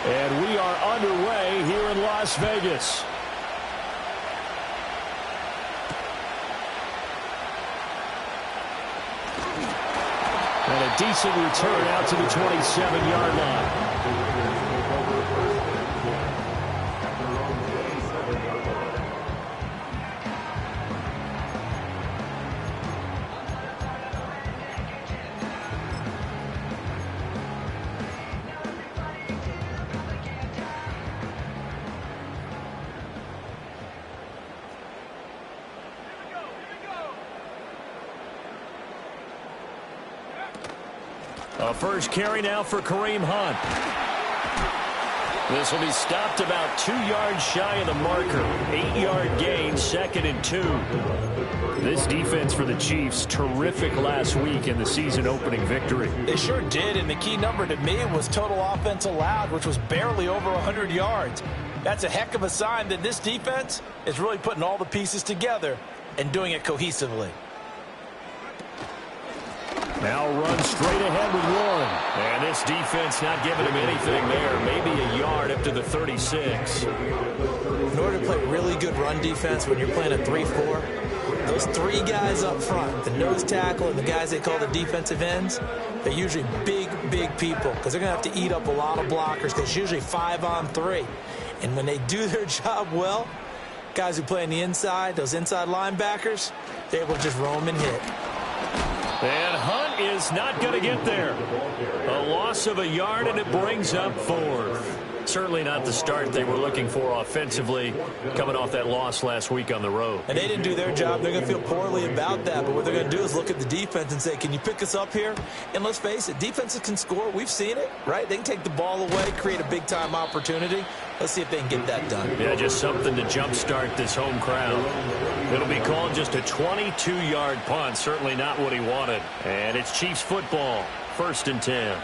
And we are underway here in Las Vegas. And a decent return out to the 27-yard line. A first carry now for Kareem Hunt. This will be stopped about 2 yards shy of the marker. 8-yard gain, 2nd and 2. This defense for the Chiefs, terrific last week in the season-opening victory. They sure did, and the key number to me was total offense allowed, which was barely over 100 yards. That's a heck of a sign that this defense is really putting all the pieces together and doing it cohesively. Now run straight ahead with Warren. And this defense not giving him anything there. Maybe a yard up to the 36. In order to play really good run defense when you're playing a 3-4, those 3 guys up front, the nose tackle and the guys they call the defensive ends, they're usually big people because they're going to have to eat up a lot of blockers because it's usually 5-on-3. And when they do their job well, guys who play on the inside, those inside linebackers, they're able to just roam and hit. And Hunt is not going to get there. A loss of a yard, and it brings up 4th. Certainly not the start they were looking for offensively, coming off that loss last week on the road. And they didn't do their job. They're going to feel poorly about that. But what they're going to do is look at the defense and say, can you pick us up here? And let's face it, defenses can score. We've seen it, right? They can take the ball away, create a big-time opportunity. Let's see if they can get that done. Yeah, just something to jumpstart this home crowd. It'll be called just a 22-yard punt. Certainly not what he wanted. And it's Chiefs football, 1st and 10.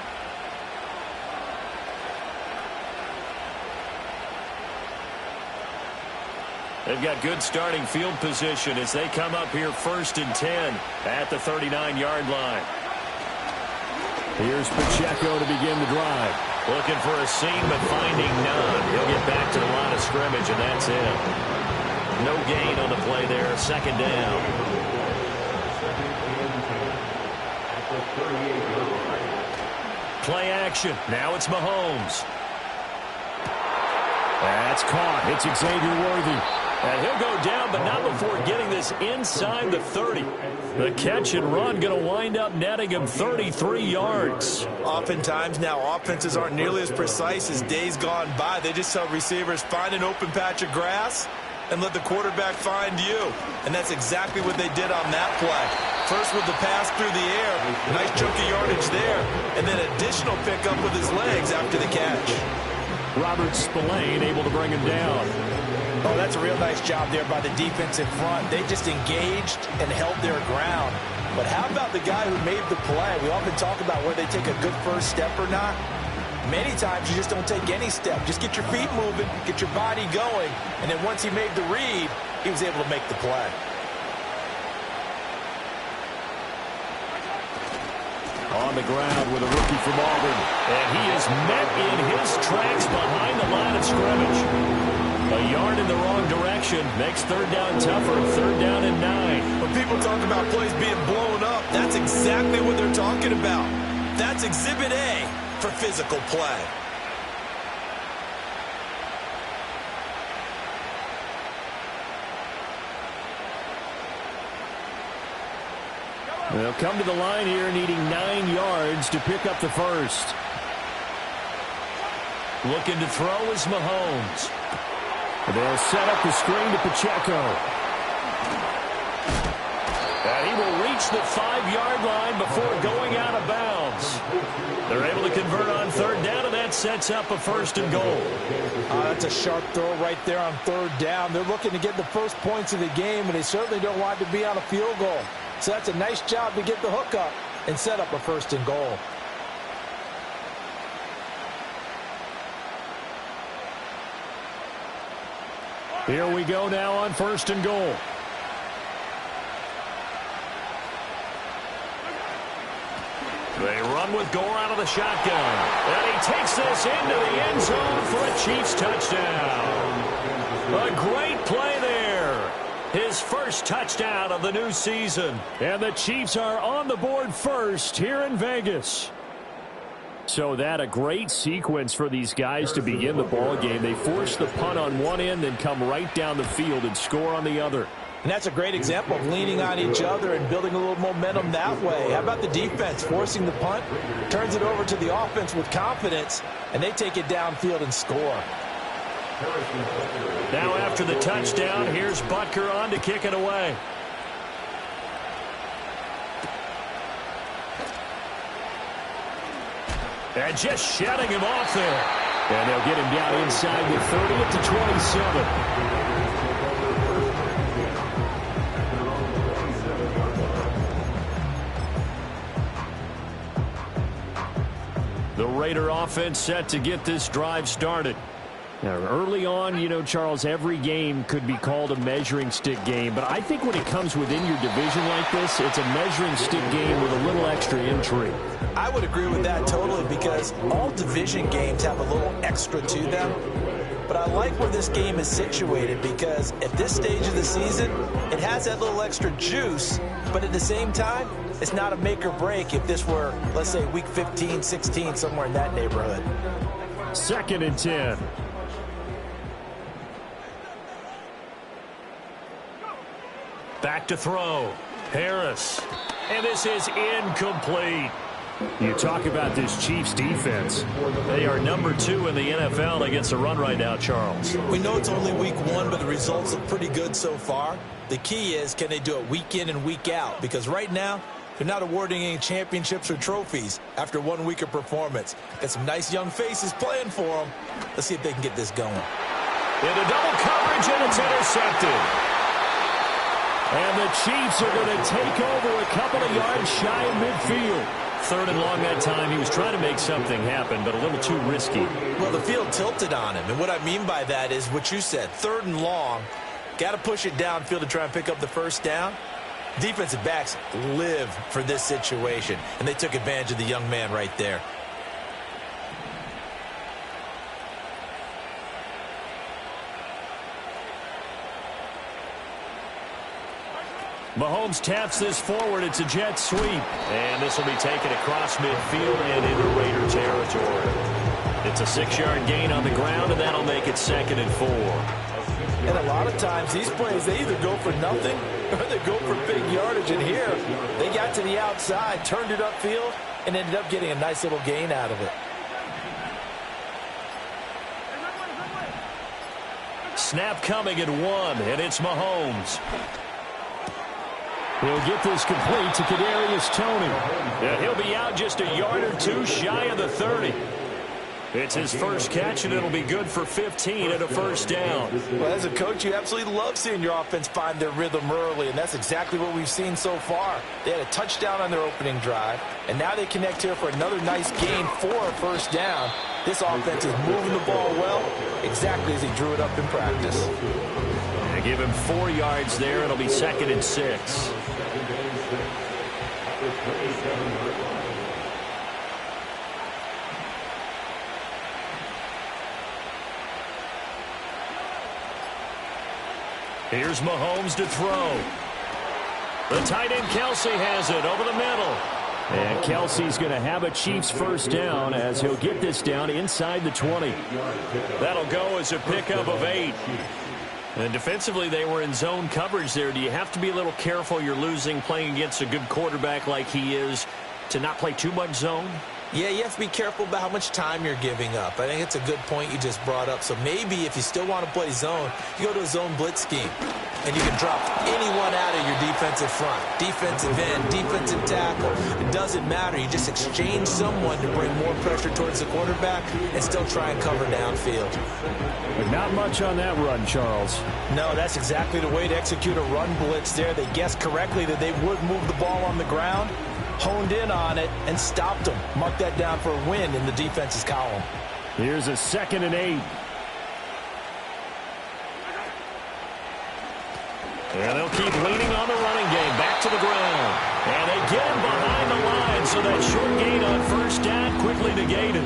They've got good starting field position as they come up here 1st and 10 at the 39-yard line. Here's Pacheco to begin the drive. Looking for a seam, but finding none. He'll get back to the line of scrimmage, and that's it. No gain on the play there. 2nd down. Play action. Now it's Mahomes. That's caught. It's Xavier Worthy. And he'll go down, but not before getting this inside the 30. The catch and run going to wind up netting him 33 yards. Oftentimes now, offenses aren't nearly as precise as days gone by. They just tell receivers, find an open patch of grass and let the quarterback find you. And that's exactly what they did on that play. First with the pass through the air, nice chunk of yardage there, and then additional pickup with his legs after the catch. Robert Spillane able to bring him down. Oh, that's a real nice job there by the defense in front. They just engaged and held their ground. But how about the guy who made the play? We often talk about whether they take a good first step or not. Many times you just don't take any step. Just get your feet moving, get your body going, and then once he made the read, he was able to make the play. On the ground with a rookie from Auburn. And he is met in his tracks behind the line of scrimmage. A yard in the wrong direction makes 3rd down tougher. 3rd down and 9. When people talk about plays being blown up, that's exactly what they're talking about. That's Exhibit A for physical play. They'll come to the line here needing 9 yards to pick up the first. Looking to throw is Mahomes. They'll set up the screen to Pacheco. And he will reach the 5-yard line before going out of bounds. They're able to convert on 3rd down, and that sets up a 1st and goal. That's a sharp throw right there on 3rd down. They're looking to get the first points of the game, and they certainly don't want to be on a field goal. So that's a nice job to get the hook up and set up a 1st and goal. Here we go now on 1st and goal. They run with Gore out of the shotgun. And he takes this into the end zone for a Chiefs touchdown. A great play there. His first touchdown of the new season. And the Chiefs are on the board first here in Vegas. So that a great sequence for these guys to begin the ball game. They force the punt on one end, then come right down the field and score on the other. And that's a great example of leaning on each other and building a little momentum that way. How about the defense forcing the punt, turns it over to the offense with confidence, and they take it downfield and score. Now after the touchdown, here's Butker on to kick it away. And just shutting him off there. And they'll get him down inside the 30 at the 27. The Raider offense set to get this drive started. Now, early on, you know, Charles, every game could be called a measuring stick game. But I think when it comes within your division like this, it's a measuring stick game with a little extra intrigue. I would agree with that totally because all division games have a little extra to them. But I like where this game is situated because at this stage of the season, it has that little extra juice. But at the same time, it's not a make or break if this were, let's say, week 15, 16, somewhere in that neighborhood. 2nd and 10. Back to throw. Harris. And this is incomplete. You talk about this Chiefs defense. They are number 2 in the NFL against the run right now, Charles. We know it's only week 1, but the results look pretty good so far. The key is, can they do it week in and week out? Because right now, they're not awarding any championships or trophies after 1 week of performance. Got some nice young faces playing for them. Let's see if they can get this going. Into double coverage, and it's intercepted. And the Chiefs are going to take over a couple of yards shy of midfield. 3rd and long that time. He was trying to make something happen, but a little too risky. Well, the field tilted on him. And what I mean by that is what you said. 3rd and long. Got to push it downfield to try and pick up the first down. Defensive backs live for this situation. And they took advantage of the young man right there. Mahomes taps this forward. It's a jet sweep. And this will be taken across midfield and into Raider territory. It's a 6-yard gain on the ground, and that'll make it 2nd and 4. And a lot of times, these plays, they either go for nothing or they go for big yardage. And here, they got to the outside, turned it upfield, and ended up getting a nice little gain out of it. Snap coming at 1, and it's Mahomes. He'll get this complete to Kadarius Toney. And he'll be out just a yard or 2 shy of the 30. It's his first catch, and it'll be good for 15 and a first down. Well, as a coach, you absolutely love seeing your offense find their rhythm early, and that's exactly what we've seen so far. They had a touchdown on their opening drive, and now they connect here for another nice gain for a first down. This offense is moving the ball well, exactly as he drew it up in practice. They give him 4 yards there. It'll be 2nd and 6. Here's Mahomes to throw. The tight end Kelce has it over the middle. And Kelce's going to have a Chiefs first down as he'll get this down inside the 20. That'll go as a pickup of 8. And defensively, they were in zone coverage there. Do you have to be a little careful? You're losing playing against a good quarterback like he is to not play too much zone? Yeah, you have to be careful about how much time you're giving up. I think it's a good point you just brought up. So maybe if you still want to play zone, you go to a zone blitz scheme. And you can drop anyone out of your defensive front. Defensive end, defensive tackle. It doesn't matter. You just exchange someone to bring more pressure towards the quarterback and still try and cover downfield. But not much on that run, Charles. No, that's exactly the way to execute a run blitz there. They guessed correctly that they would move the ball on the ground, honed in on it, and stopped them. Mark that down for a win in the defense's column. Here's a 2nd and 8. And they'll keep leaning on the running game. Back to the ground. And they get him behind the line, so that short gain on first down quickly negated.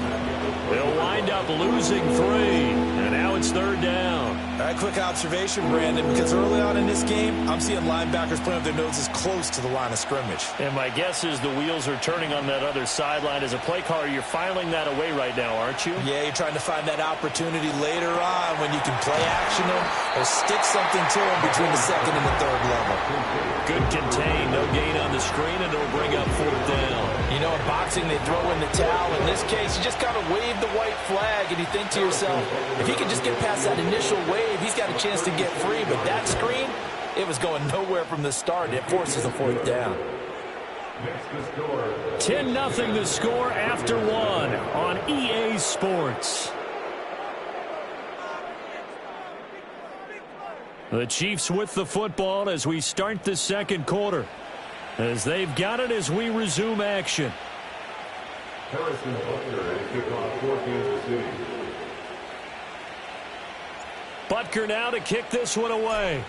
They'll wind up losing 3, and now it's third down. All right, quick observation, Brandon, because early on in this game, I'm seeing linebackers playing with their noses close to the line of scrimmage. And my guess is the wheels are turning on that other sideline. As a play caller, you're filing that away right now, aren't you? Yeah, you're trying to find that opportunity later on when you can play action them or stick something to them between the second and the third level. Good contain, no gain on the screen, and it'll bring up fourth down. You know, in boxing, they throw in the towel. In this case, you just kind of wave the white flag, and you think to yourself, if he can just get past that initial wave, he's got a chance to get free. But that screen, it was going nowhere from the start. It forces a fourth down. 10-0 the score after 1 on EA Sports. The Chiefs with the football as we start the second quarter. As they've got it as we resume action. Harrison Butker and kickoff for Kansas City. Butker now to kick this one away.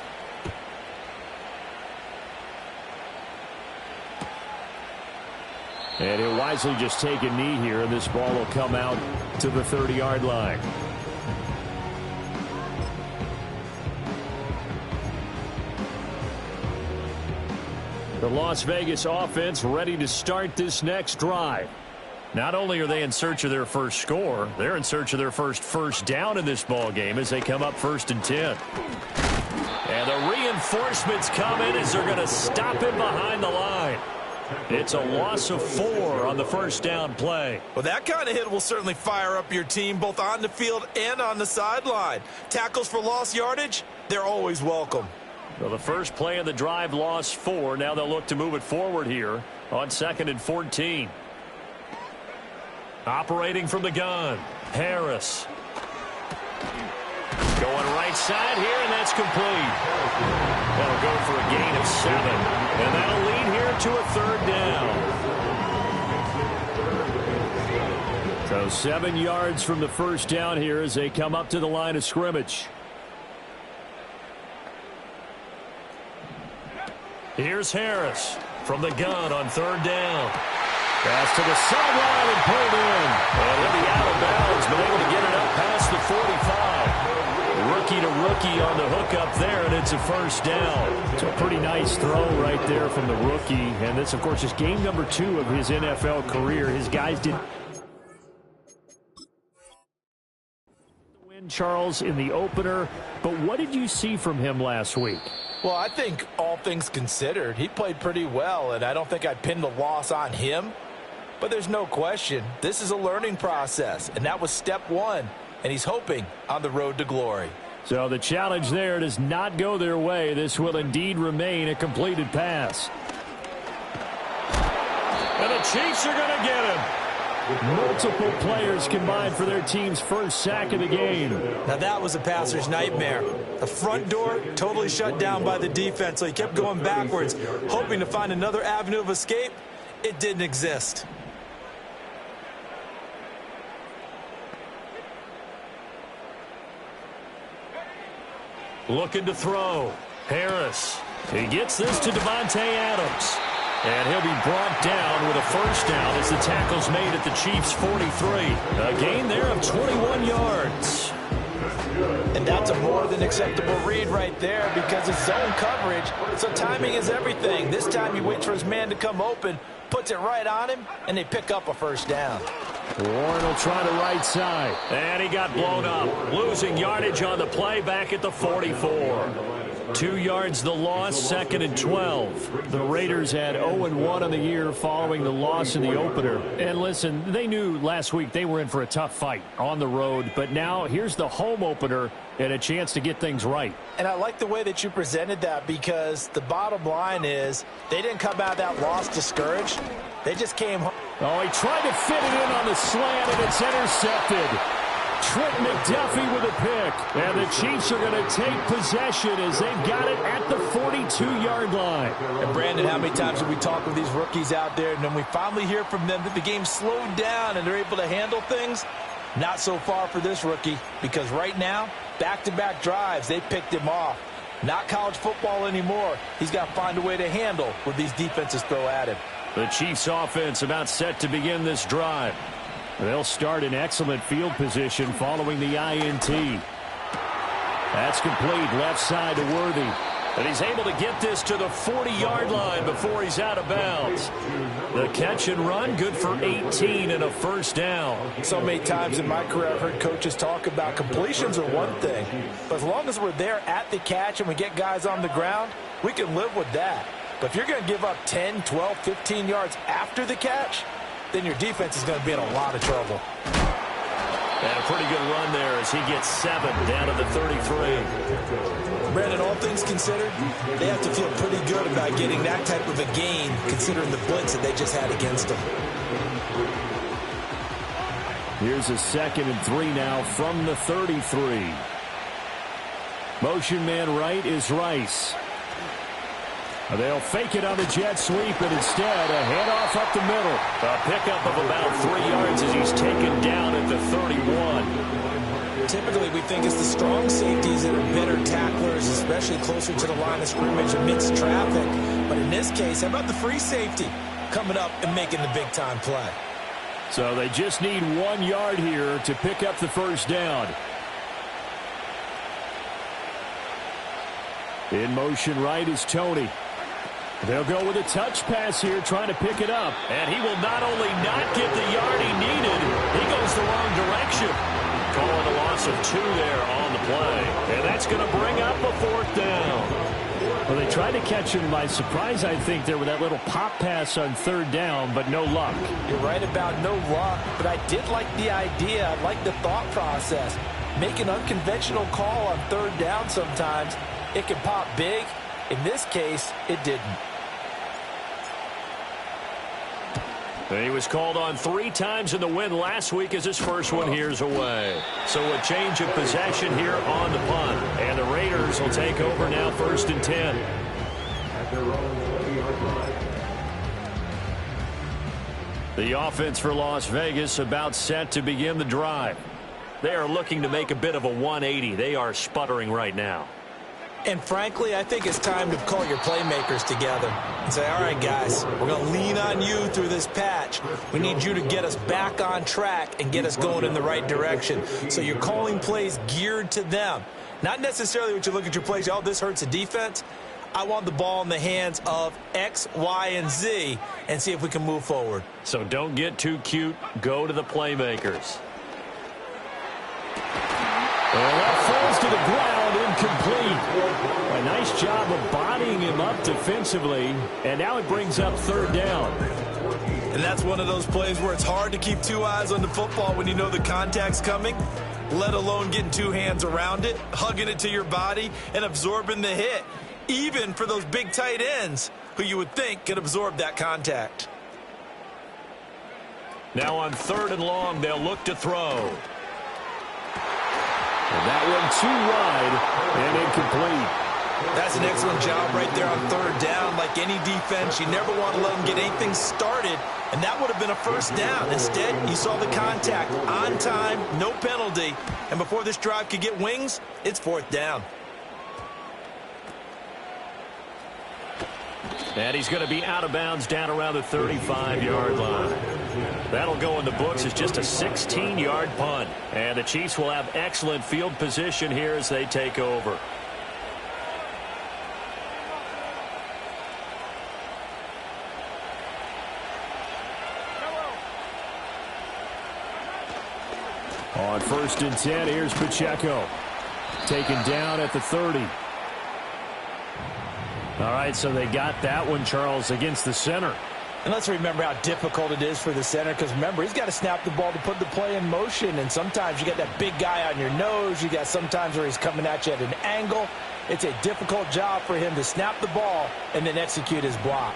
And he'll wisely just take a knee here, and this ball will come out to the 30-yard line. The Las Vegas offense ready to start this next drive. Not only are they in search of their first score, they're in search of their first down in this ball game as they come up 1st and 10. And the reinforcements come in as they're going to stop him behind the line. It's a loss of 4 on the first down play. Well, that kind of hit will certainly fire up your team both on the field and on the sideline. Tackles for lost yardage, they're always welcome. Well, the first play of the drive lost 4. Now they'll look to move it forward here on 2nd and 14. Operating from the gun, Harris. Going right side here, and that's complete. That'll go for a gain of 7. And that'll lead here to a 3rd down. So 7 yards from the first down here as they come up to the line of scrimmage. Here's Harris from the gun on 3rd down. Pass to the sideline and pulled in. And he'll be out of bounds, but able to get it up past the 45. Rookie to rookie on the hook up there, and it's a first down. So a pretty nice throw right there from the rookie. And this, of course, is game number 2 of his NFL career. His guys did win, Charles, in the opener. But what did you see from him last week? Well, I think all things considered, he played pretty well, and I don't think I'd pin the loss on him. But there's no question, this is a learning process, and that was step 1, and he's hoping on the road to glory. So the challenge there does not go their way. This will indeed remain a completed pass. And the Chiefs are going to get him. Multiple players combined for their team's first sack of the game. Now that was a passer's nightmare. The front door totally shut down by the defense, so he kept going backwards, hoping to find another avenue of escape. It didn't exist. Looking to throw. Harris. He gets this to Devontae Adams. And he'll be brought down with a first down as the tackle's made at the Chiefs' 43. A gain there of 21 yards. And that's a more than acceptable read right there because it's zone coverage, so timing is everything. This time he waits for his man to come open, puts it right on him, and they pick up a first down. Warren will try the right side. And he got blown up. Losing yardage on the play back at the 44. 2 yards the loss, 2nd and 12. The Raiders had 0-1 on the year following the loss in the opener. And listen, they knew last week they were in for a tough fight on the road. But now here's the home opener and a chance to get things right. And I like the way that you presented that because the bottom line is they didn't come out of that loss discouraged. They just came home. Oh, he tried to fit it in on the slant, and it's intercepted. Trent McDuffie with a pick. And the Chiefs are going to take possession as they've got it at the 42-yard line. And Brandon, how many times have we talked with these rookies out there, and then we finally hear from them that the game slowed down and they're able to handle things? Not so far for this rookie, because right now, back-to-back drives, they picked him off. Not college football anymore. He's got to find a way to handle what these defenses throw at him. The Chiefs offense about set to begin this drive. They'll start in excellent field position following the INT. That's complete left side to Worthy. And he's able to get this to the 40-yard line before he's out of bounds. The catch and run, good for 18 and a first down. So many times in my career I've heard coaches talk about completions are one thing, but as long as we're there at the catch and we get guys on the ground, we can live with that. But if you're going to give up 10, 12, 15 yards after the catch, then your defense is going to be in a lot of trouble. And a pretty good run there as he gets 7 down to the 33. Brandon, all things considered, they have to feel pretty good about getting that type of a gain considering the blitz that they just had against them. Here's a 2nd and 3 now from the 33. Motion man right is Rice. They'll fake it on the jet sweep, and instead a handoff up the middle. A pickup of about 3 yards as he's taken down at the 31. Typically, we think it's the strong safeties that are better tacklers, especially closer to the line of scrimmage amidst traffic. But in this case, how about the free safety coming up and making the big-time play? So they just need 1 yard here to pick up the first down. In motion right is Tony. They'll go with a touch pass here, trying to pick it up. And he will not only not get the yard he needed, he goes the wrong direction. Calling a loss of 2 there on the play. And that's going to bring up a 4th down. Well, they tried to catch him by surprise, I think, there with that little pop pass on 3rd down, but no luck. You're right about no luck, but I did like the idea. I like the thought process. Make an unconventional call on 3rd down sometimes. It can pop big. In this case, it didn't. He was called on 3 times in the win last week as his first one here's away. So a change of possession here on the punt. And the Raiders will take over now 1st and 10. The offense for Las Vegas about set to begin the drive. They are looking to make a bit of a 180. They are sputtering right now. And frankly, I think it's time to call your playmakers together and say, all right, guys, we're going to lean on you through this patch. We need you to get us back on track and get us going in the right direction. So you're calling plays geared to them. Not necessarily what you look at your plays, oh, this hurts the defense. I want the ball in the hands of X, Y, and Z and see if we can move forward. So don't get too cute. Go to the playmakers. And that falls to the ground, incomplete. A nice job of bodying him up defensively, and now it brings up 3rd down. And that's one of those plays where it's hard to keep 2 eyes on the football when you know the contact's coming, let alone getting 2 hands around it, hugging it to your body, and absorbing the hit, even for those big tight ends who you would think could absorb that contact. Now on 3rd and long, they'll look to throw. And that one too wide and incomplete. That's an excellent job right there on 3rd down. Like any defense, you never want to let them get anything started, and that would have been a 1st down. Instead, you saw the contact on time, no penalty, and before this drive could get wings, it's 4th down. And he's going to be out of bounds down around the 35-yard line. That'll go in the books as just a 16-yard punt. And the Chiefs will have excellent field position here as they take over. On 1st and 10, here's Pacheco. Taken down at the 30. All right, so they got that one, Charles, against the center. And let's remember how difficult it is for the center, because remember, he's got to snap the ball to put the play in motion, and sometimes you got that big guy on your nose. You got sometimes where he's coming at you at an angle. It's a difficult job for him to snap the ball and then execute his block.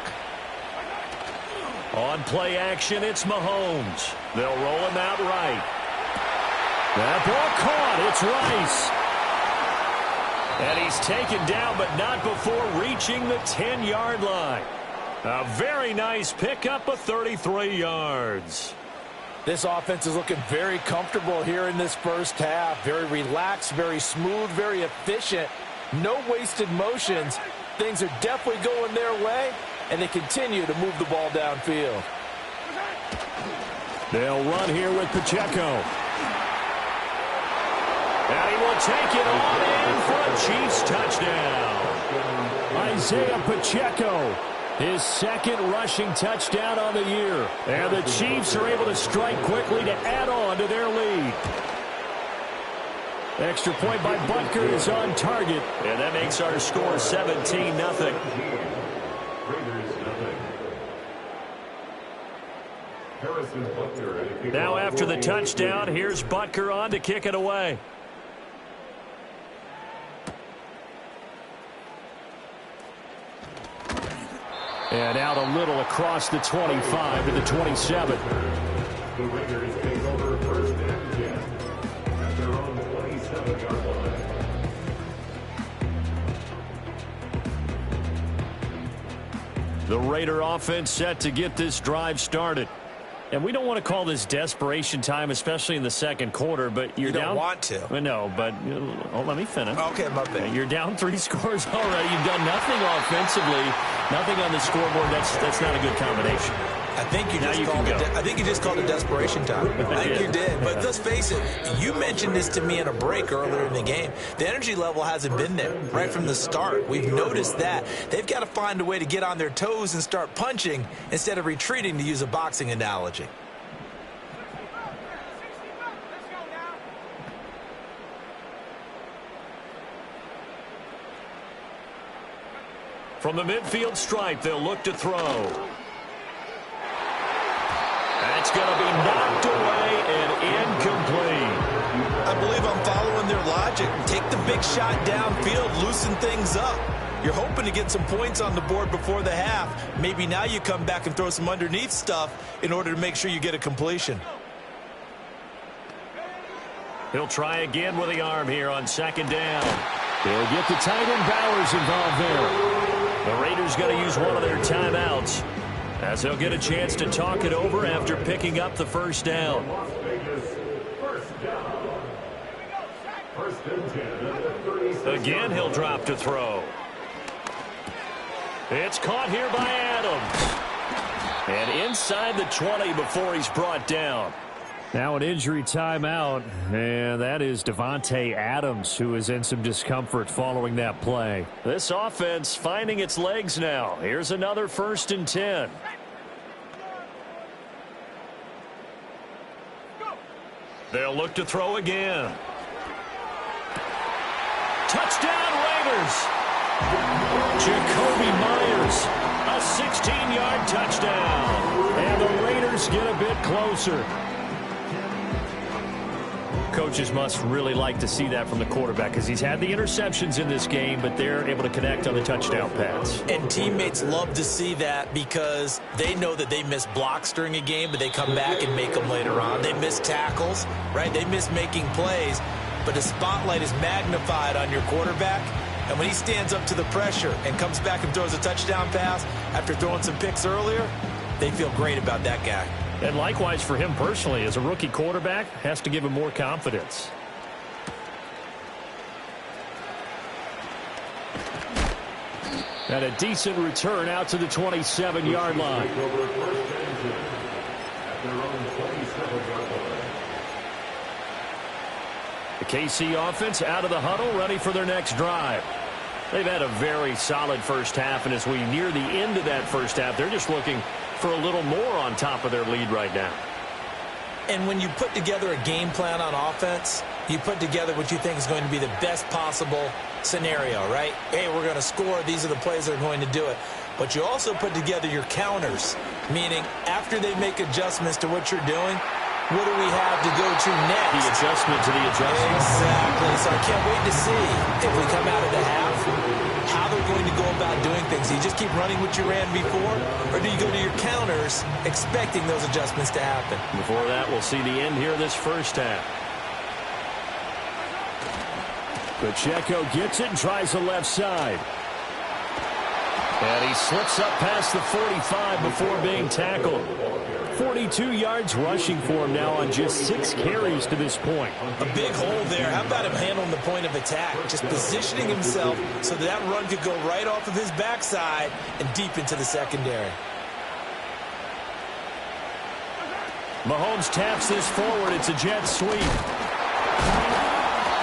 On play action, it's Mahomes. They'll roll him out right. That ball caught. It's Rice. And he's taken down, but not before reaching the 10-yard line. A very nice pickup of 33 yards. This offense is looking very comfortable here in this first half. Very relaxed, very smooth, very efficient. No wasted motions. Things are definitely going their way, and they continue to move the ball downfield. They'll run here with Pacheco. And he will take it on in for a Chiefs touchdown. Isaiah Pacheco, his second rushing touchdown on the year. And the Chiefs are able to strike quickly to add on to their lead. Extra point by Butker is on target. And that makes our score 17-0. Now after the touchdown, here's Butker on to kick it away. And out a little across the 25 to the 27. The Raiders take over first and 10 at their own 27-yard line. The Raider offense set to get this drive started. And we don't want to call this desperation time, especially in the second quarter, but you're You don't down. want to. No, but let me finish. Okay, my bad. You're down 3 scores already. You've done nothing offensively, nothing on the scoreboard. That's not a good combination. I think you just you called can it. go. I think you just called it desperation time. I think did. you did. But let's face it. You mentioned this to me in a break earlier in the game. The energy level hasn't been there right from the start. We've noticed that they've got to find a way to get on their toes and start punching instead of retreating, to use a boxing analogy. From the midfield stripe, they'll look to throw. That's going to be knocked away and incomplete. I believe I'm following their logic. Take the big shot downfield, loosen things up. You're hoping to get some points on the board before the half. Maybe now you come back and throw some underneath stuff in order to make sure you get a completion. He'll try again with the arm here on second down. They'll get the tight end Bowers involved there. The Raiders going to use one of their timeouts as they'll get a chance to talk it over after picking up the first down. Las Vegas, first down. First and 10 at the 36. Again, he'll drop to throw. It's caught here by Adams. And inside the 20 before he's brought down. Now an injury timeout, and that is Davante Adams, who is in some discomfort following that play. This offense finding its legs now. Here's another first and 10. They'll look to throw again. Touchdown Raiders! Jacoby Myers, a 16-yard touchdown. And the Raiders get a bit closer. Coaches must really like to see that from the quarterback because he's had the interceptions in this game, but they're able to connect on the touchdown pass. And teammates love to see that because they know that they miss blocks during a game, but they come back and make them later on. They miss tackles, right? They miss making plays, but the spotlight is magnified on your quarterback. And when he stands up to the pressure and comes back and throws a touchdown pass after throwing some picks earlier, they feel great about that guy. And likewise for him personally, as a rookie quarterback, has to give him more confidence. And a decent return out to the 27-yard line. The KC offense out of the huddle, ready for their next drive. They've had a very solid first half, and as we near the end of that first half, they're just looking for a little more on top of their lead right now. And when you put together a game plan on offense, you put together what you think is going to be the best possible scenario, right? Hey, we're going to score. These are the plays that are going to do it. But you also put together your counters, meaning after they make adjustments to what you're doing, what do we have to go to next? The adjustment to the adjustment. Exactly. So I can't wait to see if we come out of the half, how they're going to go about doing things. Do you just keep running what you ran before, or do you go to your counters expecting those adjustments to happen? Before that, we'll see the end here of this first half. Pacheco gets it and tries the left side. And And he slips up past the 45 before being tackled. 42 yards rushing for him now on just 6 carries to this point. A big hole there. How about him handling the point of attack? Just positioning himself so that run could go right off of his backside and deep into the secondary. Mahomes taps this forward. It's a jet sweep.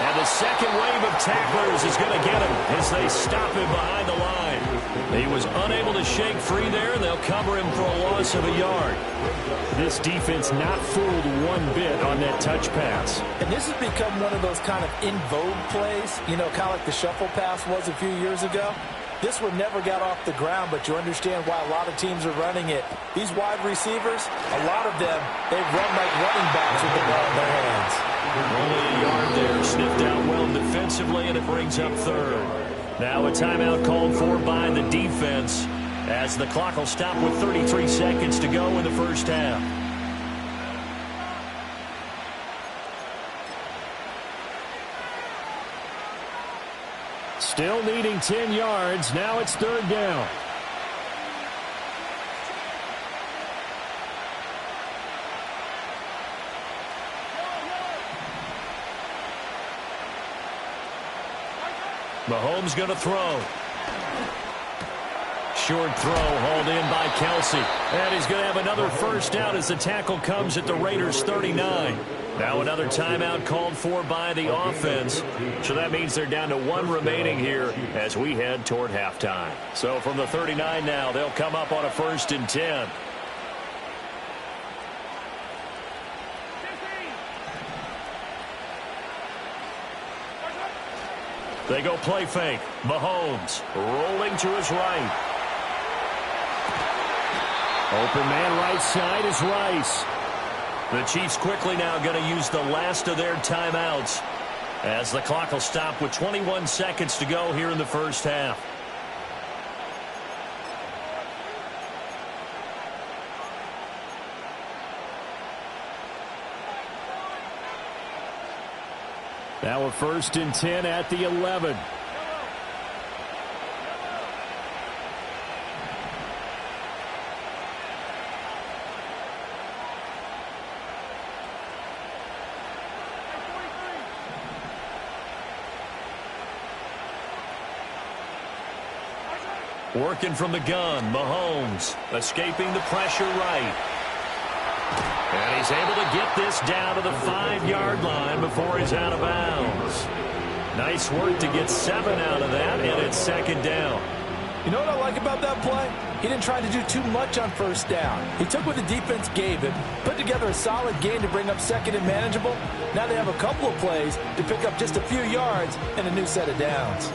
And the second wave of tacklers is going to get him as they stop him behind the line. He was unable to shake free there, and they'll cover him for a loss of a yard. This defense not fooled one bit on that touch pass. And this has become one of those kind of in vogue plays, you know, kind of like the shuffle pass was a few years ago. This one never got off the ground, but you understand why a lot of teams are running it. These wide receivers, a lot of them, they run like running backs with the ball in their hands. Only a yard there, sniffed out well defensively, and it brings up third. Now a timeout called for by the defense as the clock will stop with 33 seconds to go in the first half. Still needing 10 yards. Now it's third down. Mahomes going to throw. Short throw hauled in by Kelsey. And he's going to have another first down as the tackle comes at the Raiders' 39. Now another timeout called for by the offense. So that means they're down to 1 remaining here as we head toward halftime. So from the 39 now, they'll come up on a 1st and 10. They go play fake. Mahomes rolling to his right. Open man right side is Rice. The Chiefs quickly now going to use the last of their timeouts as the clock will stop with 21 seconds to go here in the first half. Now a 1st and 10 at the 11. Working from the gun, Mahomes escaping the pressure right. And he's able to get this down to the 5-yard line before he's out of bounds. Nice work to get 7 out of that, and it's 2nd down. You know what I like about that play? He didn't try to do too much on 1st down. He took what the defense gave him, put together a solid game to bring up 2nd and manageable. Now they have a couple of plays to pick up just a few yards and a new set of downs.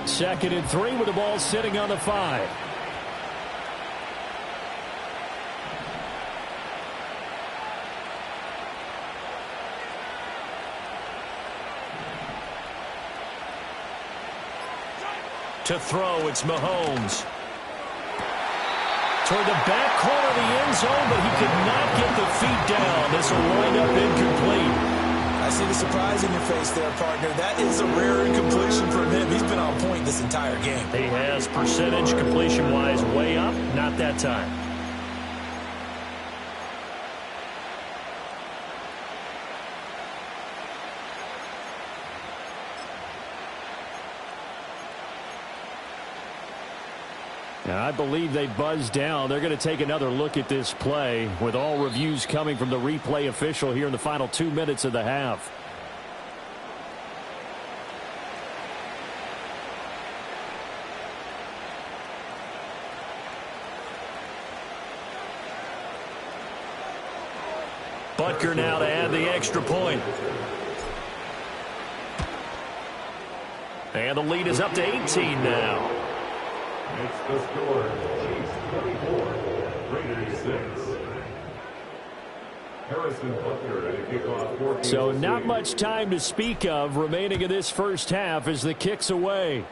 2nd and 3 with the ball sitting on the 5. To throw, it's Mahomes. Toward the back corner of the end zone, but he could not get the feet down. This will wind up incomplete. I see the surprise in your face there, partner. That is a rare incompletion from him. He's been on point this entire game. He has percentage completion-wise way up. Not that time. Now, I believe they buzzed down. They're going to take another look at this play with all reviews coming from the replay official here in the final 2 minutes of the half. Butker now to add the extra point. And the lead is up to 18 now. It's the score. Chiefs 24, Raiders 6. Harrison Butker at a kickoff. So not much time to speak of remaining in this first half as the kick's away.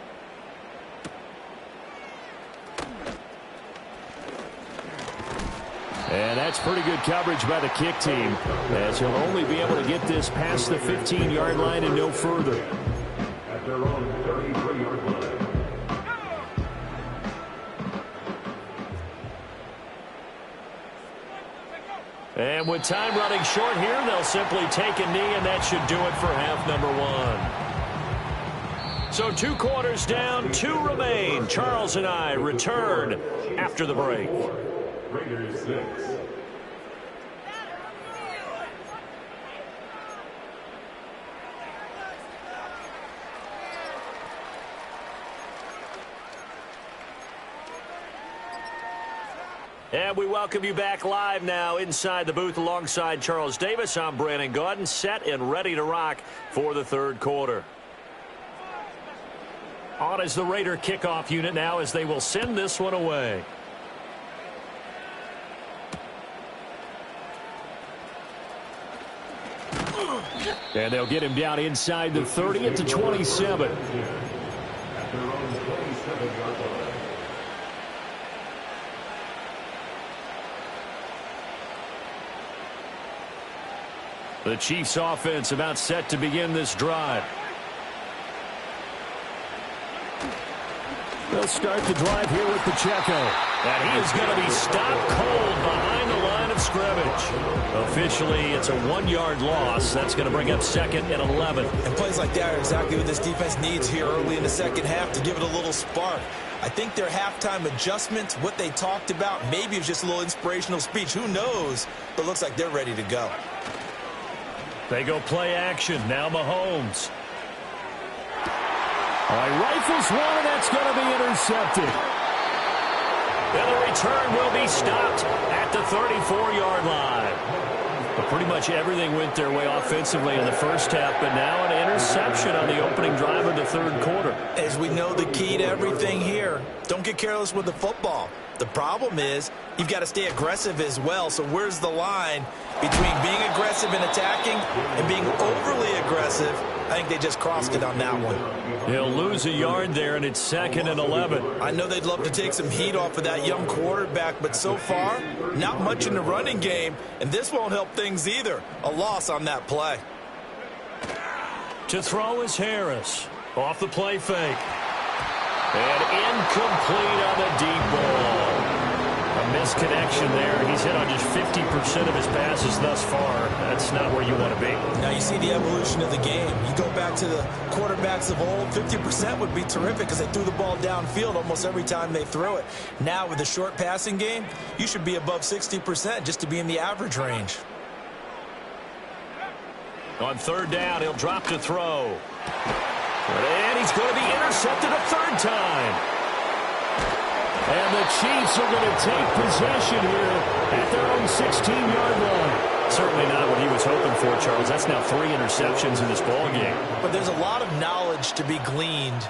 And that's pretty good coverage by the kick team, as he'll only be able to get this past the 15-yard line and no further. At their own 33-yard line. And with time running short here, they'll simply take a knee, and that should do it for half number one. So 2 quarters down, 2 remain. Charles and I return after the break. Raiders 6. And we welcome you back live now inside the booth alongside Charles Davis. I'm Brandon Gaudin, set and ready to rock for the third quarter. On is the Raider kickoff unit now as they will send this one away. And they'll get him down inside the 30 at the 27. At their own 27-yard line. The Chiefs offense about set to begin this drive. They'll start the drive here with Pacheco. And he is going to be stopped cold behind the line of scrimmage. Officially, it's a 1-yard loss. That's going to bring up 2nd and 11. And plays like that are exactly what this defense needs here early in the second half to give it a little spark. I think their halftime adjustments, what they talked about, maybe it was just a little inspirational speech. Who knows? But it looks like they're ready to go. They go play action. Now Mahomes. All right, rifles one, and that's going to be intercepted. And the return will be stopped at the 34-yard line. But pretty much everything went their way offensively in the first half, but now an interception on the opening drive of the third quarter. As we know, the key to everything here, don't get careless with the football. The problem is you've got to stay aggressive as well. So where's the line between being aggressive and attacking and being overly aggressive? I think they just crossed it on that one. He'll lose a yard there, and it's 2nd and 11. I know they'd love to take some heat off of that young quarterback, but so far, not much in the running game, and this won't help things either. A loss on that play. To throw is Harris. Off the play fake. And incomplete on the deep ball. A misconnection there. He's hit on just 50% of his passes thus far. That's not where you want to be. Now you see the evolution of the game. You go back to the quarterbacks of old, 50% would be terrific because they threw the ball downfield almost every time they threw it. Now with the short passing game, you should be above 60% just to be in the average range. On third down, he'll drop to throw. And he's going to be intercepted a third time. And the Chiefs are going to take possession here at their own 16-yard line. Certainly not what he was hoping for, Charles. That's now 3 interceptions in this ball game. But there's a lot of knowledge to be gleaned.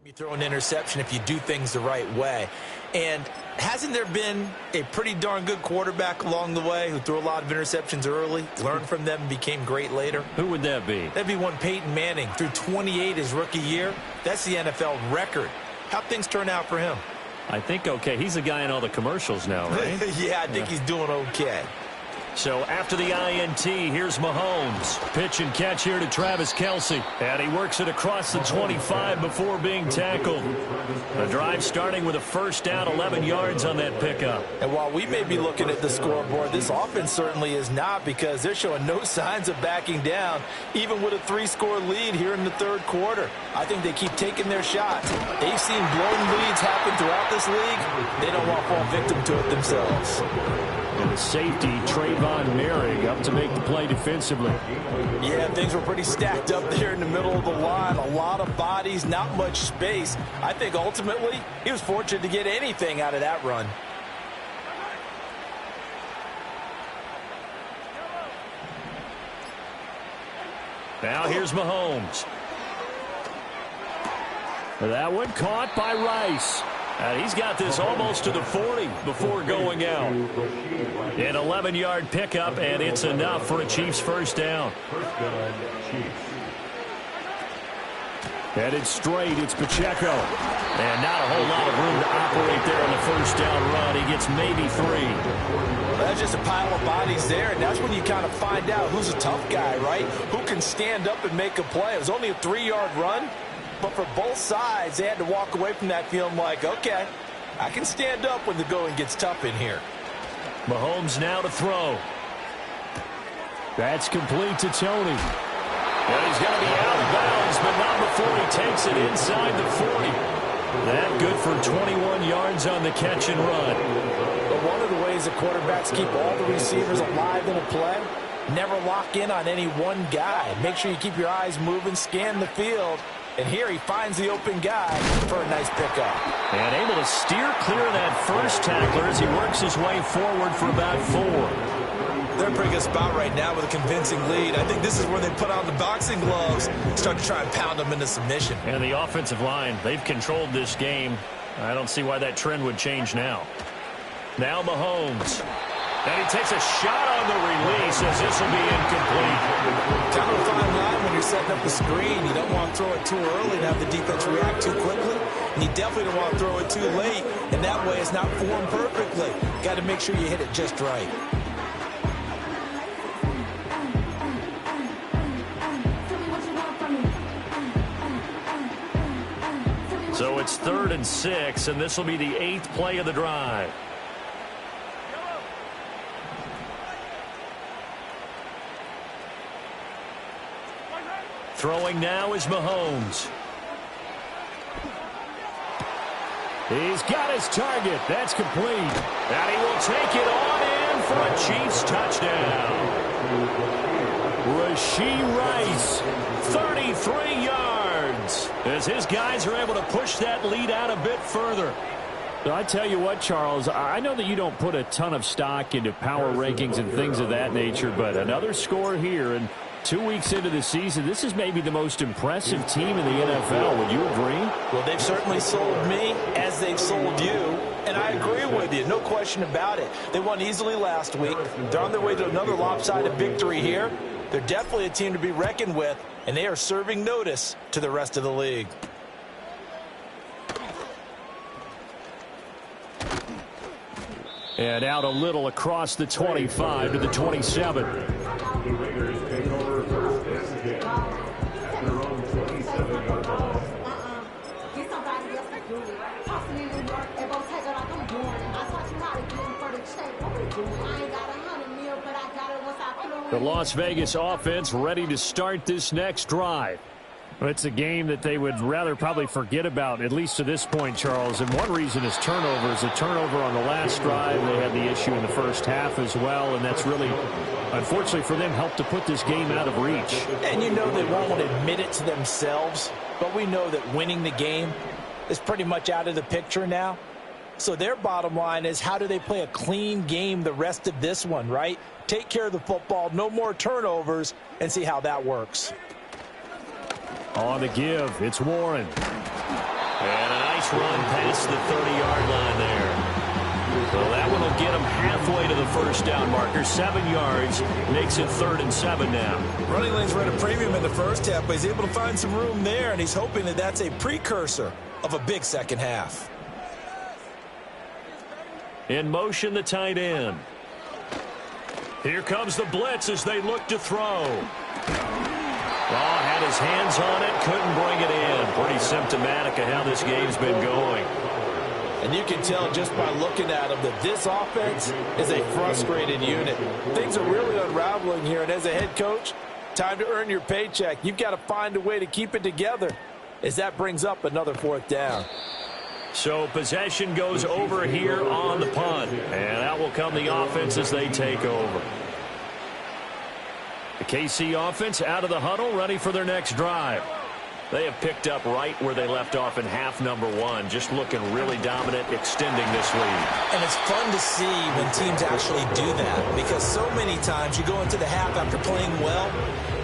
You throw an interception if you do things the right way. And hasn't there been a pretty darn good quarterback along the way who threw a lot of interceptions early, learned from them, and became great later? Who would that be? That'd be one Peyton Manning. Threw 28 his rookie year. That's the NFL record. How'd things turn out for him? I think okay. He's the guy in all the commercials now, right? Yeah, I think he's doing okay. So after the INT, here's Mahomes. Pitch and catch here to Travis Kelce. And he works it across the 25 before being tackled. The drive starting with a first down, 11 yards on that pickup. And while we may be looking at the scoreboard, this offense certainly is not, because they're showing no signs of backing down, even with a 3-score lead here in the third quarter. I think they keep taking their shots. They've seen blown leads happen throughout this league. They don't want to fall victim to it themselves. And the safety, Trayvon Merrick, up to make the play defensively. Yeah, things were pretty stacked up there in the middle of the line. A lot of bodies, not much space. I think ultimately he was fortunate to get anything out of that run. Now here's Mahomes. That one caught by Rice. And he's got this almost to the 40 before going out. An 11-yard pickup, and it's enough for a Chiefs first down. First down, Chiefs. Headed straight, it's Pacheco. And not a whole lot of room to operate there on the first down run. He gets maybe 3. Well, that's just a pile of bodies there, and that's when you kind of find out who's a tough guy, right? Who can stand up and make a play. It was only a 3-yard run, but for both sides, they had to walk away from that feeling like, okay, I can stand up when the going gets tough in here. Mahomes now to throw. That's complete to Tony. And he's going to be out of bounds, but not before he takes it inside the 40. That good for 21 yards on the catch and run. But one of the ways the quarterbacks keep all the receivers alive in a play, never lock in on any one guy. Make sure you keep your eyes moving, scan the field. And here he finds the open guy for a nice pickup. And able to steer clear of that first tackler as he works his way forward for about 4. They're in a pretty good spot right now with a convincing lead. I think this is where they put on the boxing gloves, start to try and pound them into submission. And the offensive line, they've controlled this game. I don't see why that trend would change now. Now Mahomes. And he takes a shot on the release as this will be incomplete. Kind of a fine line when you're setting up the screen. You don't want to throw it too early and have the defense react too quickly. And you definitely don't want to throw it too late. And that way it's not formed perfectly. Got to make sure you hit it just right. So it's 3rd and 6, and this will be the 8th play of the drive. Throwing now is Mahomes. He's got his target. That's complete. And he will take it on in for a Chiefs touchdown. Rashee Rice, 33 yards, as his guys are able to push that lead out a bit further. So I tell you what, Charles, I know that you don't put a ton of stock into power rankings and things of that nature, but another score here, and 2 weeks into the season, this is maybe the most impressive team in the NFL. Would you agree? Well, they've certainly sold me as they've sold you, and I agree with you. No question about it. They won easily last week. They're on their way to another lopsided victory here. They're definitely a team to be reckoned with, and they are serving notice to the rest of the league. And out a little across the 25 to the 27. The Raiders take over first and 10 at their own 27-yard line. Get somebody else to do it. Tossing in New York, they both take it like I'm doing it. I taught you how to get them for the check. What we doing? I ain't got 100 mil, but I got it once I put on. The Las Vegas offense ready to start this next drive. It's a game that they would rather probably forget about, at least to this point, Charles. And one reason is turnovers. A turnover on the last drive. They had the issue in the first half as well, and that's really, unfortunately for them, helped to put this game out of reach. And you know they won't admit it to themselves, but we know that winning the game is pretty much out of the picture now. So their bottom line is, how do they play a clean game the rest of this one, right? Take care of the football, no more turnovers, and see how that works. On the give, it's Warren. And a nice run past the 30-yard line there. So that one will get him halfway to the first down marker. 7 yards makes it 3rd and 7 now. Running lanes were at a premium in the first half, but he's able to find some room there, and he's hoping that that's a precursor of a big second half. In motion, the tight end. Here comes the blitz as they look to throw. Had his hands on it, couldn't bring it in. Pretty symptomatic of how this game's been going. And you can tell just by looking at him that this offense is a frustrated unit. Things are really unraveling here, and as a head coach, time to earn your paycheck. You've got to find a way to keep it together as that brings up another 4th down. So possession goes over here on the punt, and out will come the offense as they take over. The KC offense out of the huddle, ready for their next drive. They have picked up right where they left off in half number 1, just looking really dominant, extending this lead. And it's fun to see when teams actually do that, because so many times you go into the half after playing well,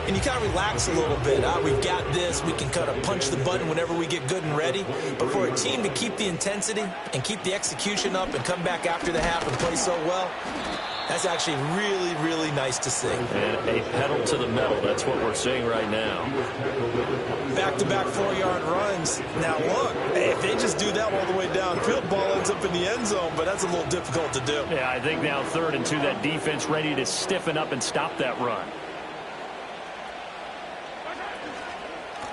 and you kind of relax a little bit. We've got this. We can kind of punch the button whenever we get good and ready. But for a team to keep the intensity and keep the execution up and come back after the half and play so well, That's actually really, really nice to see. And a pedal to the metal. That's what we're seeing right now. Back-to-back 4-yard runs. Now, look, if they just do that all the way downfield, ball ends up in the end zone, but that's a little difficult to do. Yeah, I think now 3rd and 2, that defense ready to stiffen up and stop that run.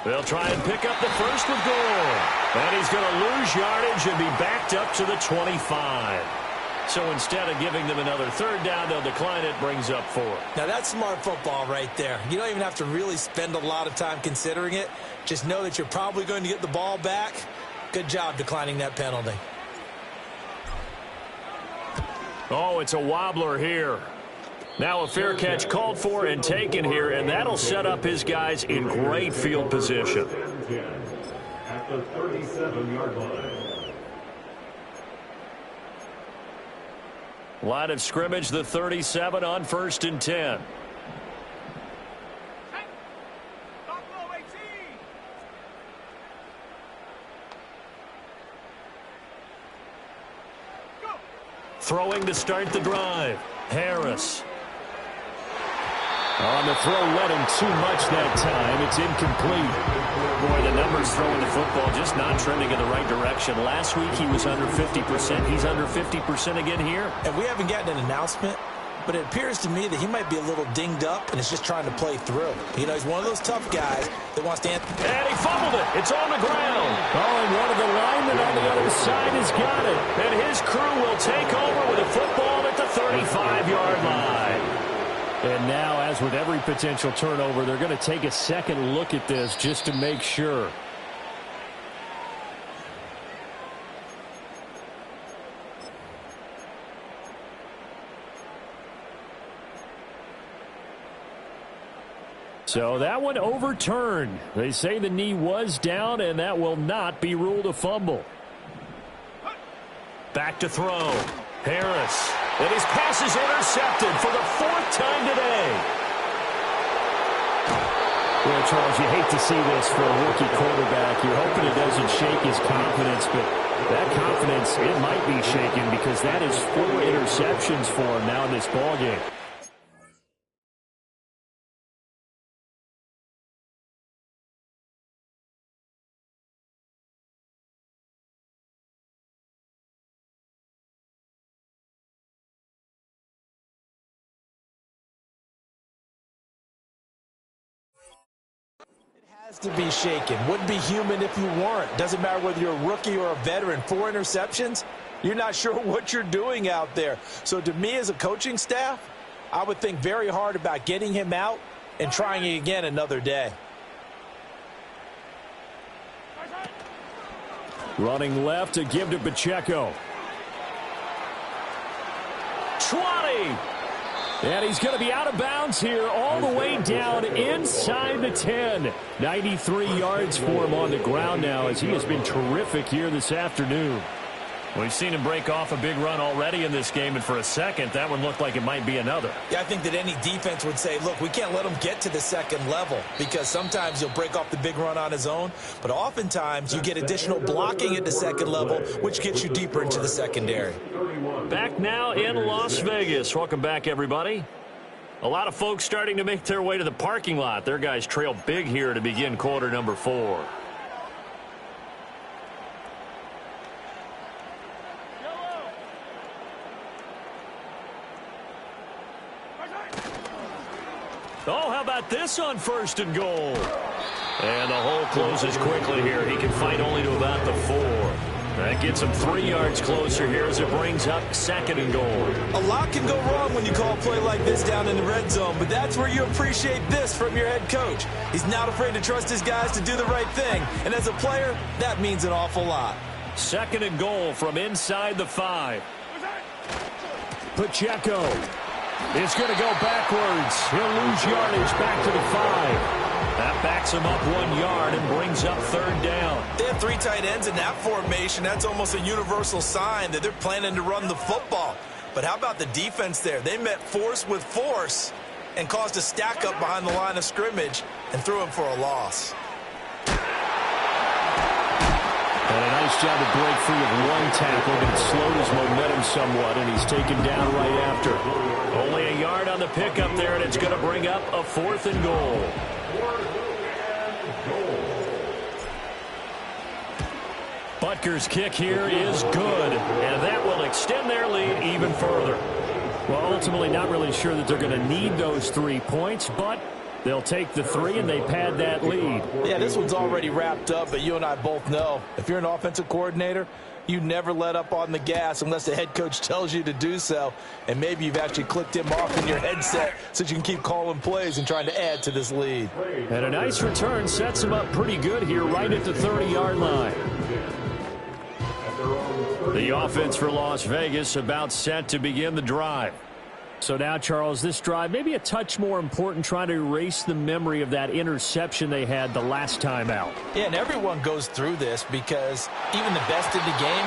They'll try and pick up the first with goal. And he's going to lose yardage and be backed up to the 25. So instead of giving them another 3rd down, they'll decline it, brings up 4. Now, that's smart football right there. You don't even have to really spend a lot of time considering it. Just know that you're probably going to get the ball back. Good job declining that penalty. Oh, it's a wobbler here. Now a fair catch called for and taken here, and that'll set up his guys in great field position. At the 37-yard line. Line of scrimmage, the 37 on 1st and 10. Throwing to start the drive. Harris. On the throw, led him too much that time. It's incomplete. Boy, the numbers throwing the football just not trending in the right direction. Last week he was under 50%. He's under 50% again here. And we haven't gotten an announcement, but it appears to me that he might be a little dinged up and is just trying to play through. You know, he's one of those tough guys that wants to... And he fumbled it. It's on the ground. Oh, and one of the linemen on the other side has got it. And his crew will take over with a football at the 35-yard line. And now, as with every potential turnover, they're going to take a second look at this just to make sure. So that one overturned. They say the knee was down, and that will not be ruled a fumble. Back to throw. Harris. And his pass is intercepted for the 4th time today. Well, Charles, you hate to see this for a rookie quarterback. You're hoping it doesn't shake his confidence, but that confidence, it might be shaken because that is 4 interceptions for him now in this ballgame. Has to be shaken. Wouldn't be human if you weren't. Doesn't matter whether you're a rookie or a veteran. 4 interceptions, you're not sure what you're doing out there. So to me as a coaching staff, I would think very hard about getting him out and trying it again another day. Running left to give to Pacheco. 20. And he's going to be out of bounds here all the way down inside the 10. 93 yards for him on the ground now as he has been terrific here this afternoon. We've seen him break off a big run already in this game, and for a second, that one looked like it might be another. Yeah, I think that any defense would say, look, we can't let him get to the second level because sometimes he'll break off the big run on his own, but oftentimes you get additional blocking at the second level, which gets you deeper into the secondary. Back now in Las Vegas. Welcome back, everybody. A lot of folks starting to make their way to the parking lot. Their guys trail big here to begin quarter number 4. Oh, how about this on 1st and goal? And the hole closes quickly here. He can fight only to about the 4. That gets him 3 yards closer here as it brings up 2nd and goal. A lot can go wrong when you call a play like this down in the red zone, but that's where you appreciate this from your head coach. He's not afraid to trust his guys to do the right thing, and as a player, that means an awful lot. 2nd and goal from inside the 5. Pacheco is going to go backwards. He'll lose yardage back to the 5. That backs him up 1 yard and brings up 3rd down. They have 3 tight ends in that formation. That's almost a universal sign that they're planning to run the football. But how about the defense there? They met force with force and caused a stack up behind the line of scrimmage and threw him for a loss. And a nice job to break free of one tackle, but it slowed his momentum somewhat, and he's taken down right after. Only a yard on the pickup there, and it's going to bring up a 4th and goal. Butker's kick here is good, and that will extend their lead even further. Well, ultimately not really sure that they're going to need those 3 points, but they'll take the 3 and they pad that lead. Yeah, this one's already wrapped up, but you and I both know if you're an offensive coordinator, you never let up on the gas unless the head coach tells you to do so. And maybe you've actually clicked him off in your headset so you can keep calling plays and trying to add to this lead. And a nice return sets him up pretty good here right at the 30-yard line. The offense for Las Vegas about set to begin the drive. So now, Charles, this drive maybe a touch more important, trying to erase the memory of that interception they had the last time out. Yeah, and everyone goes through this because even the best in the game,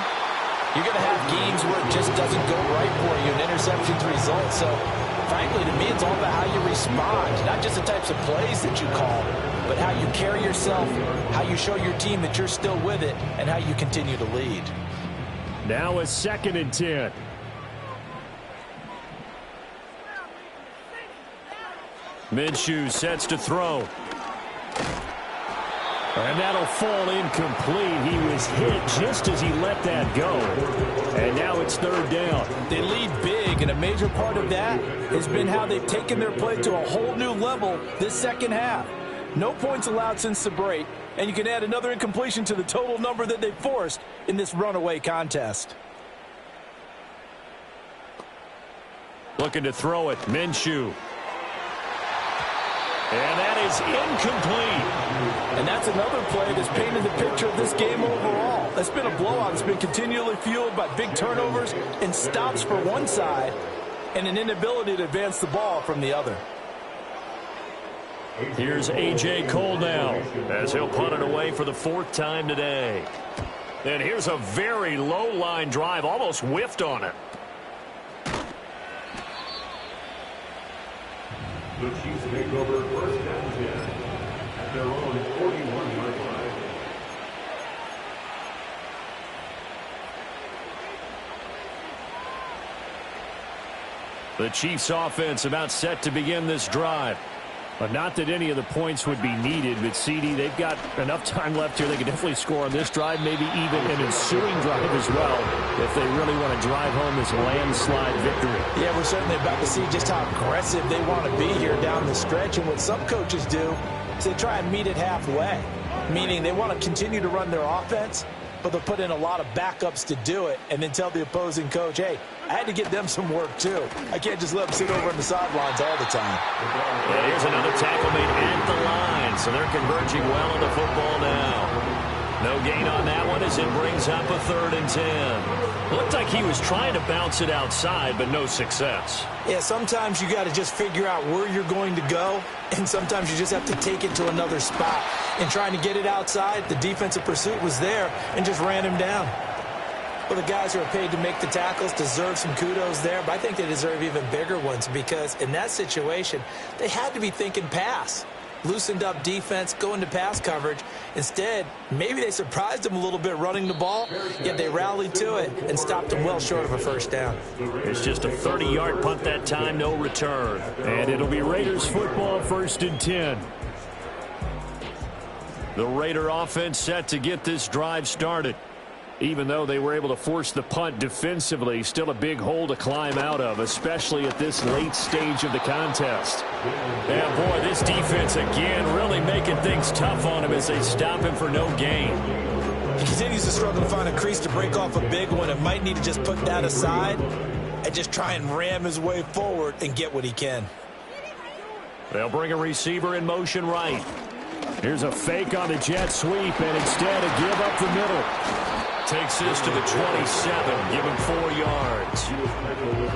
you're going to have games where it just doesn't go right for you, and interceptions result. So, frankly, to me, it's all about how you respond, not just the types of plays that you call, but how you carry yourself, how you show your team that you're still with it, and how you continue to lead. Now a 2nd and 10. Minshew sets to throw. And that'll fall incomplete. He was hit just as he let that go. And now it's 3rd down. They lead big, and a major part of that has been how they've taken their play to a whole new level this second half. No points allowed since the break, and you can add another incompletion to the total number that they forced in this runaway contest. Looking to throw it, Minshew. And that is incomplete. And that's another play that's painted the picture of this game overall. It's been a blowout. It's been continually fueled by big turnovers and stops for one side and an inability to advance the ball from the other. Here's A.J. Cole now as he'll punt it away for the 4th time today. And here's a very low line drive, almost whiffed on it. The Chiefs take over 1st and 10 at their own 41-yard line. The Chiefs offense about set to begin this drive. But not that any of the points would be needed, but CD, they've got enough time left here. They can definitely score on this drive, maybe even an ensuing drive as well, if they really want to drive home this landslide victory. Yeah, we're certainly about to see just how aggressive they want to be here down the stretch. And what some coaches do is they try and meet it halfway, meaning they want to continue to run their offense, but they'll put in a lot of backups to do it and then tell the opposing coach, hey, I had to get them some work too. I can't just let them sit over on the sidelines all the time. And here's another tackle made at the line, so they're converging well on the football now. No gain on that one as it brings up a 3rd and 10. Looked like he was trying to bounce it outside, but no success. Yeah, sometimes you got to just figure out where you're going to go, and sometimes you just have to take it to another spot. And trying to get it outside, the defensive pursuit was there and just ran him down. Well, the guys who are paid to make the tackles deserve some kudos there, but I think they deserve even bigger ones because in that situation, they had to be thinking pass. Loosened up defense, going to pass coverage. Instead, maybe they surprised them a little bit running the ball, yet they rallied to it and stopped them well short of a 1st down. It's just a 30-yard punt that time, no return. And it'll be Raiders football, 1st and 10. The Raider offense set to get this drive started. Even though they were able to force the punt defensively, still a big hole to climb out of, especially at this late stage of the contest. Yeah, boy, this defense again really making things tough on him as they stop him for no gain. He continues to struggle to find a crease to break off a big one and might need to just put that aside and just try and ram his way forward and get what he can. They'll bring a receiver in motion right. Here's a fake on the jet sweep, and instead a give up the middle. Takes this to the 27, give him 4 yards.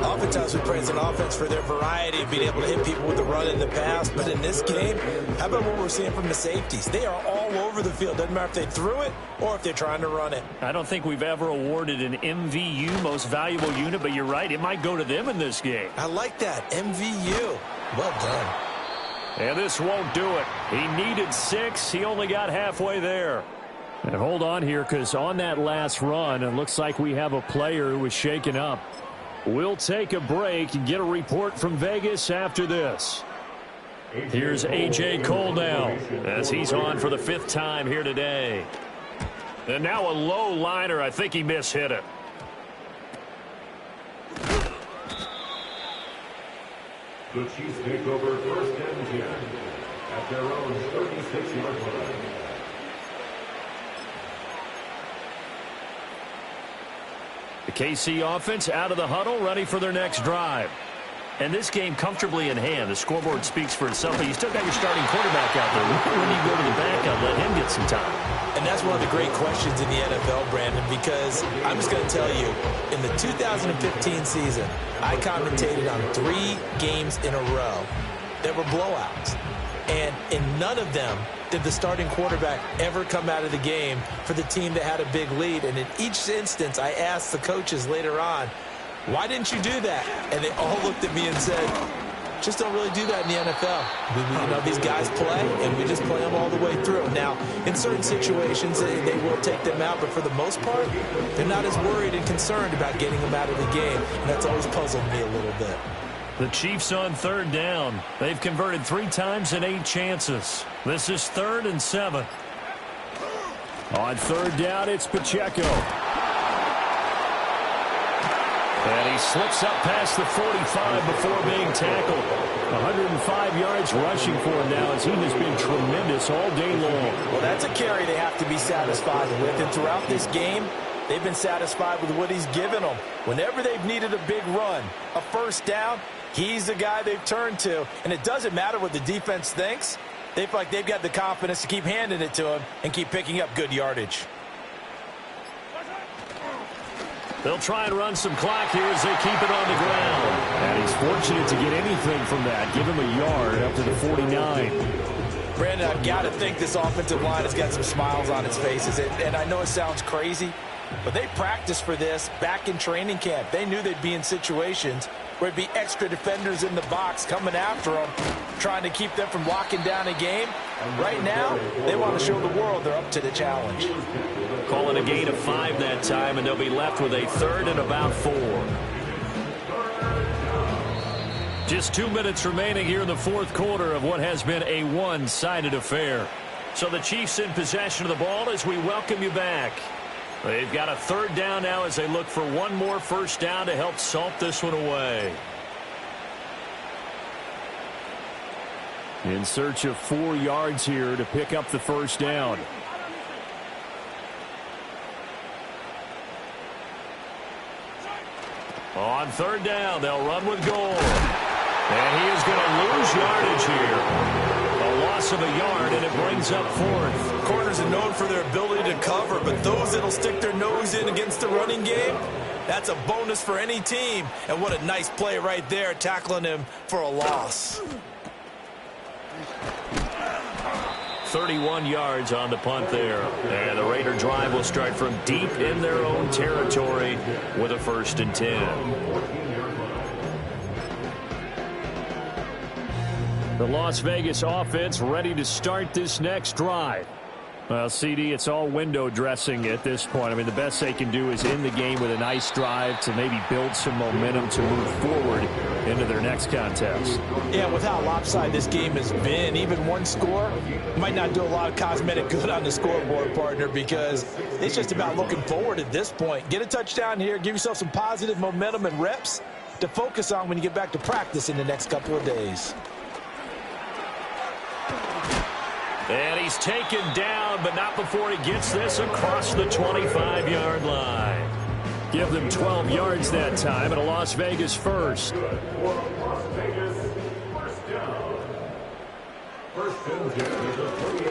Oftentimes we praise an offense for their variety of being able to hit people with the run in the pass, but in this game, how about what we're seeing from the safeties? They are all over the field. Doesn't matter if they threw it or if they're trying to run it. I don't think we've ever awarded an MVU, most valuable unit, but you're right, it might go to them in this game. I like that, MVU. Well done. And this won't do it. He needed 6. He only got halfway there. And hold on here, because on that last run, it looks like we have a player who was shaken up. We'll take a break and get a report from Vegas after this. Here's A.J. Cole now, as he's on for the 5th time here today. And now a low liner. I think he mishit it. The Chiefs take over 1st and 10 at their own 36-yard line. The KC offense out of the huddle, ready for their next drive. And this game comfortably in hand. The scoreboard speaks for itself, but you still got your starting quarterback out there. When you go to the backup, let him get some time. And that's one of the great questions in the NFL, Brandon, because I'm just going to tell you, in the 2015 season, I commentated on 3 games in a row that were blowouts. And in none of them did the starting quarterback ever come out of the game for the team that had a big lead. And in each instance, I asked the coaches later on, why didn't you do that? And they all looked at me and said, just don't really do that in the NFL. These guys play, and we just play them all the way through. Now, in certain situations, they will take them out, but for the most part, they're not as worried and concerned about getting them out of the game, and that's always puzzled me a little bit. The Chiefs on 3rd down. They've converted 3 times in 8 chances. This is 3rd and 7. On 3rd down, it's Pacheco. And he slips up past the 45 before being tackled. 105 yards rushing for him now, as he has been tremendous all day long. Well, that's a carry they have to be satisfied with. And throughout this game, they've been satisfied with what he's given them. Whenever they've needed a big run, a 1st down, he's the guy they've turned to. And it doesn't matter what the defense thinks. They feel like they've got the confidence to keep handing it to him and keep picking up good yardage. They'll try and run some clock here as they keep it on the ground. And he's fortunate to get anything from that. Give him a yard up to the 49. Brandon, I've got to think this offensive line has got some smiles on its faces. And I know it sounds crazy, but they practiced for this back in training camp. They knew they'd be in situations where it'd be extra defenders in the box coming after them, trying to keep them from locking down a game. Right now, they want to show the world they're up to the challenge. Calling a gain of 5 that time, and they'll be left with a 3rd and about 4. Just 2 minutes remaining here in the 4th quarter of what has been a one-sided affair. So the Chiefs in possession of the ball as we welcome you back. They've got a 3rd down now as they look for one more 1st down to help salt this one away. In search of 4 yards here to pick up the 1st down. On 3rd down, they'll run with Gore. And he is going to lose yardage here. A loss of a yard, and it brings up 4th. Corners are known for their ability to cover, but those that'll stick their nose in against the running game, that's a bonus for any team. And what a nice play right there, tackling him for a loss. 31 yards on the punt there. And the Raider drive will start from deep in their own territory with a 1st and 10. The Las Vegas offense ready to start this next drive. Well, CD, it's all window dressing at this point. I mean, the best they can do is end the game with a nice drive to maybe build some momentum to move forward into their next contest. Yeah, with how lopsided this game has been, even one score might not do a lot of cosmetic good on the scoreboard, partner, because it's just about looking forward at this point. Get a touchdown here, give yourself some positive momentum and reps to focus on when you get back to practice in the next couple of days. And he's taken down, but not before he gets this across the 25-yard line. Give them 12 yards that time, and a Las Vegas 1st.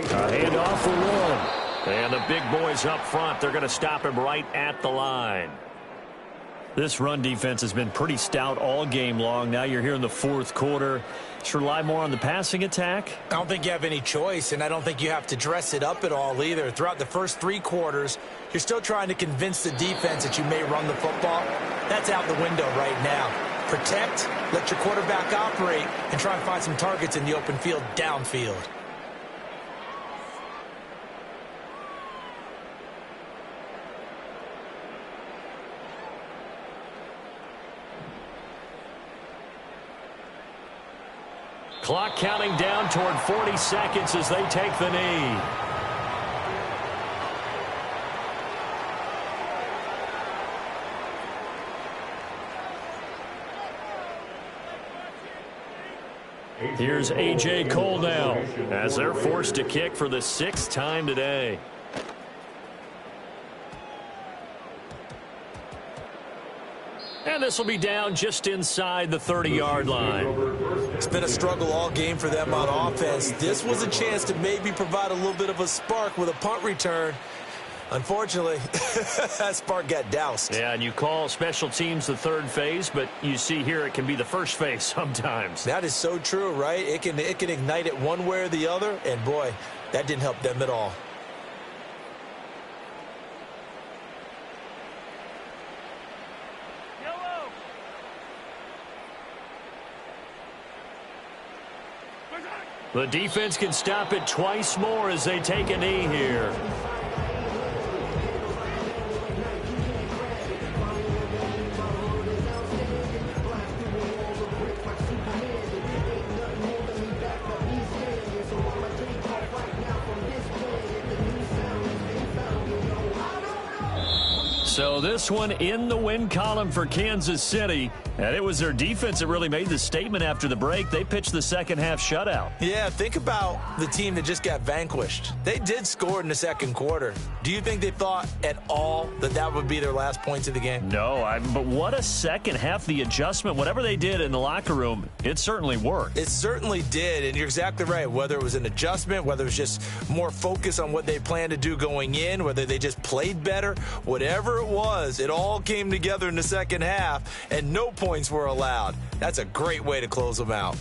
A handoff for one. And the big boys up front, they're going to stop him right at the line. This run defense has been pretty stout all game long. Now you're here in the 4th quarter. Should rely more on the passing attack? I don't think you have any choice, and I don't think you have to dress it up at all either. Throughout the first 3 quarters, you're still trying to convince the defense that you may run the football. That's out the window right now. Protect, let your quarterback operate, and try and find some targets in the open field downfield. Clock counting down toward 40 seconds as they take the knee. Here's A.J. Cole now as they're forced to kick for the 6th time today. And this will be down just inside the 30-yard line. It's been a struggle all game for them on offense. This was a chance to maybe provide a little bit of a spark with a punt return. Unfortunately, that spark got doused. Yeah, and you call special teams the third phase, but you see here it can be the first phase sometimes. That is so true, right? It can ignite it one way or the other, and boy, that didn't help them at all. The defense can stop it twice more as they take a knee here. So this one in the win column for Kansas City. And it was their defense that really made the statement after the break. They pitched the second-half shutout. Yeah, think about the team that just got vanquished. They did score in the second quarter. Do you think they thought at all that that would be their last points of the game? No, but what a second half. The adjustment, whatever they did in the locker room, it certainly worked. It certainly did, and you're exactly right. Whether it was an adjustment, whether it was just more focus on what they planned to do going in, whether they just played better, whatever it was, it all came together in the second half, and no points were allowed. That's a great way to close them out.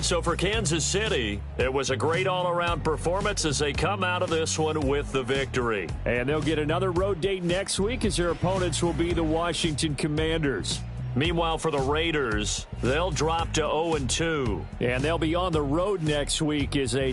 So for Kansas City, it was a great all-around performance as they come out of this one with the victory. And they'll get another road date next week as their opponents will be the Washington Commanders. Meanwhile, for the Raiders, they'll drop to 0-2. And they'll be on the road next week as they